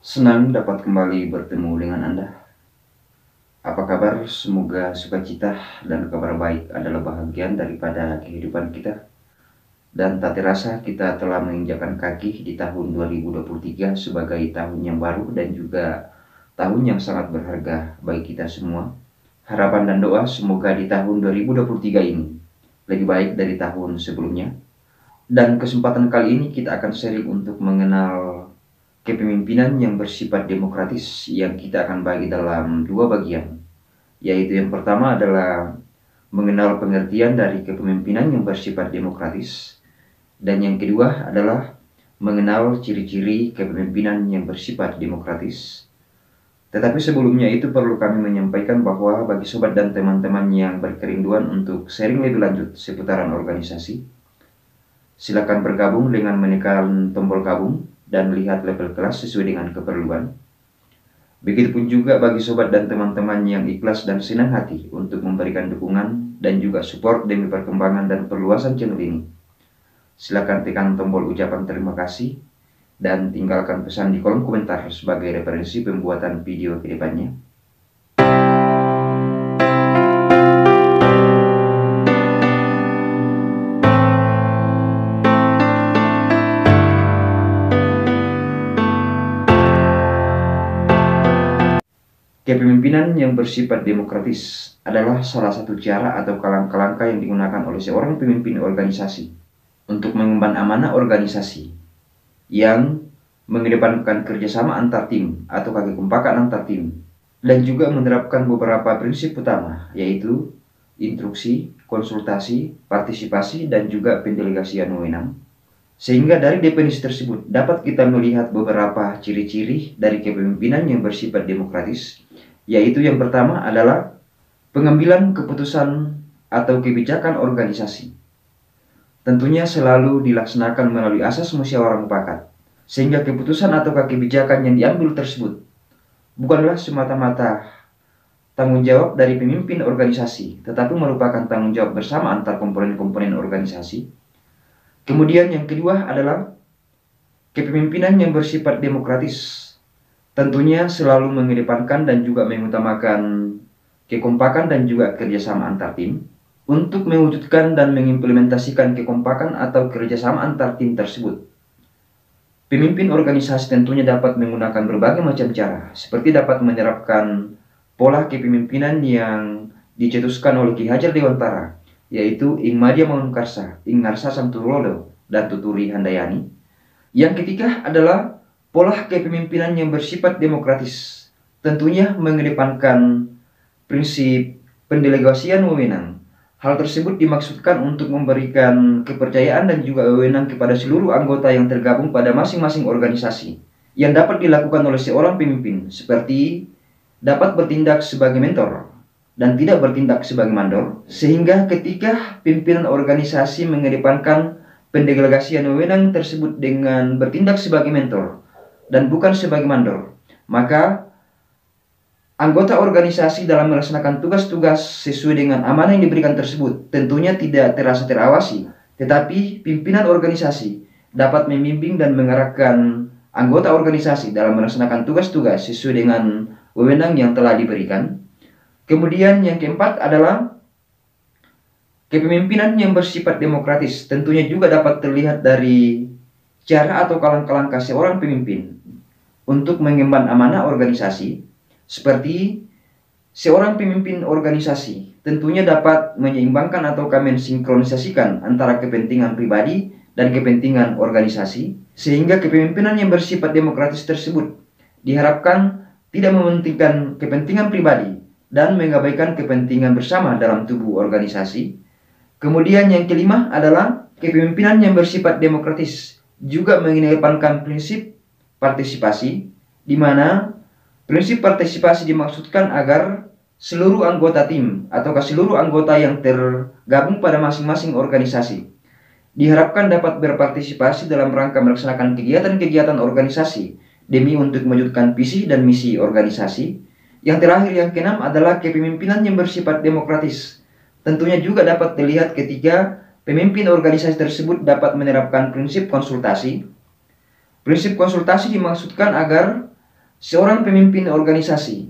Senang dapat kembali bertemu dengan Anda. Apa kabar? Semoga sukacita dan kabar baik adalah bahagian daripada kehidupan kita. Dan tak terasa kita telah menginjakkan kaki di tahun 2023 sebagai tahun yang baru dan juga tahun yang sangat berharga bagi kita semua. Harapan dan doa semoga di tahun 2023 ini lebih baik dari tahun sebelumnya. Dan kesempatan kali ini kita akan sharing untuk mengenal kepemimpinan yang bersifat demokratis yang kita akan bagi dalam dua bagian, yaitu yang pertama adalah mengenal pengertian dari kepemimpinan yang bersifat demokratis, dan yang kedua adalah mengenal ciri-ciri kepemimpinan yang bersifat demokratis. Tetapi sebelumnya itu perlu kami menyampaikan bahwa bagi sobat dan teman-teman yang berkerinduan untuk sharing lebih lanjut seputaran organisasi, silakan bergabung dengan menekan tombol gabung dan lihat level kelas sesuai dengan keperluan. Begitupun juga bagi sobat dan teman-teman yang ikhlas dan senang hati untuk memberikan dukungan dan juga support demi perkembangan dan perluasan channel ini. Silakan tekan tombol ucapan terima kasih dan tinggalkan pesan di kolom komentar sebagai referensi pembuatan video ke depannya. Kepemimpinan yang bersifat demokratis adalah salah satu cara atau langkah-langkah yang digunakan oleh seorang pemimpin organisasi untuk mengemban amanah organisasi yang mengedepankan kerjasama antar tim atau kekompakan antar tim, dan juga menerapkan beberapa prinsip utama, yaitu instruksi, konsultasi, partisipasi, dan juga pendelegasian wewenang. Sehingga dari definisi tersebut dapat kita melihat beberapa ciri-ciri dari kepemimpinan yang bersifat demokratis, yaitu yang pertama adalah pengambilan keputusan atau kebijakan organisasi. Tentunya selalu dilaksanakan melalui asas musyawarah mufakat, sehingga keputusan atau kebijakan yang diambil tersebut bukanlah semata-mata tanggung jawab dari pemimpin organisasi, tetapi merupakan tanggung jawab bersama antar komponen-komponen organisasi. Kemudian yang kedua adalah kepemimpinan yang bersifat demokratis. Tentunya selalu mengedepankan dan juga mengutamakan kekompakan dan juga kerjasama antar tim untuk mewujudkan dan mengimplementasikan kekompakan atau kerjasama antar tim tersebut. Pemimpin organisasi tentunya dapat menggunakan berbagai macam cara, seperti dapat menerapkan pola kepemimpinan yang dicetuskan oleh Ki Hajar Dewantara, yaitu Ing Madya Mangunkarsa, Ing Ngarsa Samtulodo, dan Tuturi Handayani. Yang ketiga adalah pola kepemimpinan yang bersifat demokratis, tentunya mengedepankan prinsip pendelegasian wewenang. Hal tersebut dimaksudkan untuk memberikan kepercayaan dan juga wewenang kepada seluruh anggota yang tergabung pada masing-masing organisasi, yang dapat dilakukan oleh seorang pemimpin, seperti dapat bertindak sebagai mentor dan tidak bertindak sebagai mandor, sehingga ketika pimpinan organisasi mengedepankan pendelegasian wewenang tersebut dengan bertindak sebagai mentor dan bukan sebagai mandor, maka anggota organisasi dalam melaksanakan tugas-tugas sesuai dengan amanah yang diberikan tersebut tentunya tidak terasa terawasi, tetapi pimpinan organisasi dapat membimbing dan mengarahkan anggota organisasi dalam melaksanakan tugas-tugas sesuai dengan wewenang yang telah diberikan. Kemudian yang keempat adalah kepemimpinan yang bersifat demokratis. Tentunya juga dapat terlihat dari cara atau langkah-langkah seorang pemimpin untuk mengemban amanah organisasi, seperti seorang pemimpin organisasi tentunya dapat menyeimbangkan atau mensinkronisasikan antara kepentingan pribadi dan kepentingan organisasi, sehingga kepemimpinan yang bersifat demokratis tersebut diharapkan tidak mementingkan kepentingan pribadi dan mengabaikan kepentingan bersama dalam tubuh organisasi. Kemudian yang kelima adalah kepemimpinan yang bersifat demokratis juga mengedepankan prinsip partisipasi, di mana prinsip partisipasi dimaksudkan agar seluruh anggota tim atau seluruh anggota yang tergabung pada masing-masing organisasi diharapkan dapat berpartisipasi dalam rangka melaksanakan kegiatan-kegiatan organisasi demi untuk mewujudkan visi dan misi organisasi. Yang terakhir, yang keenam adalah kepemimpinan yang bersifat demokratis. Tentunya juga dapat dilihat ketika pemimpin organisasi tersebut dapat menerapkan prinsip konsultasi. Prinsip konsultasi dimaksudkan agar Seorang pemimpin organisasi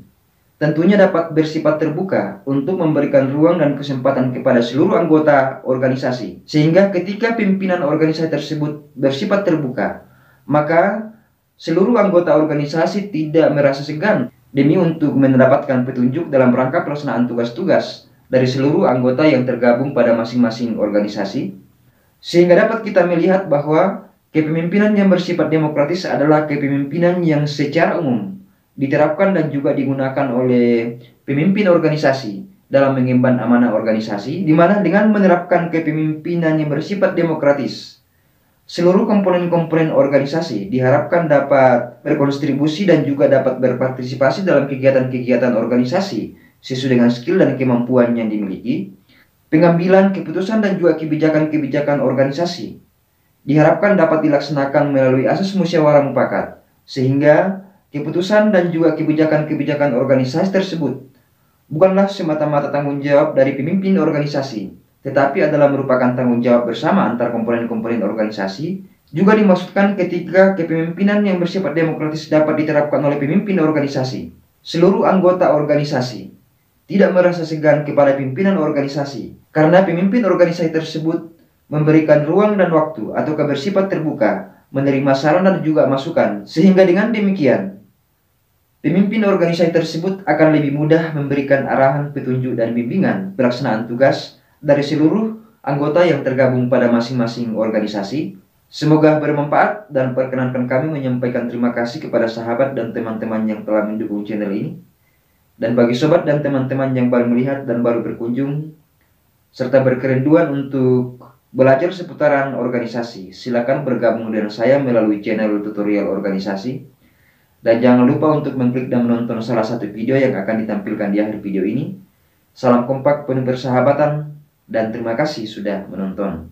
tentunya dapat bersifat terbuka untuk memberikan ruang dan kesempatan kepada seluruh anggota organisasi. Sehingga ketika pimpinan organisasi tersebut bersifat terbuka, maka seluruh anggota organisasi tidak merasa segan demi untuk mendapatkan petunjuk dalam rangka pelaksanaan tugas-tugas dari seluruh anggota yang tergabung pada masing-masing organisasi. Sehingga dapat kita melihat bahwa kepemimpinan yang bersifat demokratis adalah kepemimpinan yang secara umum diterapkan dan juga digunakan oleh pemimpin organisasi dalam mengemban amanah organisasi, di mana dengan menerapkan kepemimpinan yang bersifat demokratis, seluruh komponen-komponen organisasi diharapkan dapat berkontribusi dan juga dapat berpartisipasi dalam kegiatan-kegiatan organisasi sesuai dengan skill dan kemampuan yang dimiliki. Pengambilan keputusan dan juga kebijakan-kebijakan organisasi diharapkan dapat dilaksanakan melalui asas musyawarah mufakat, sehingga keputusan dan juga kebijakan-kebijakan organisasi tersebut bukanlah semata-mata tanggung jawab dari pemimpin organisasi, tetapi adalah merupakan tanggung jawab bersama antar komponen-komponen organisasi. Juga dimaksudkan ketika kepemimpinan yang bersifat demokratis dapat diterapkan oleh pemimpin organisasi. Seluruh anggota organisasi tidak merasa segan kepada pimpinan organisasi, karena pemimpin organisasi tersebut memberikan ruang dan waktu atau bersifat terbuka, menerima saran dan juga masukan, sehingga dengan demikian pemimpin organisasi tersebut akan lebih mudah memberikan arahan, petunjuk, dan bimbingan pelaksanaan tugas dari seluruh anggota yang tergabung pada masing-masing organisasi. Semoga bermanfaat dan perkenankan kami menyampaikan terima kasih kepada sahabat dan teman-teman yang telah mendukung channel ini. Dan bagi sobat dan teman-teman yang baru melihat dan baru berkunjung, serta berkerinduan untuk belajar seputaran organisasi, silakan bergabung dengan saya melalui channel tutorial organisasi. Dan jangan lupa untuk mengklik dan menonton salah satu video yang akan ditampilkan di akhir video ini. Salam kompak penuh persahabatan dan terima kasih sudah menonton.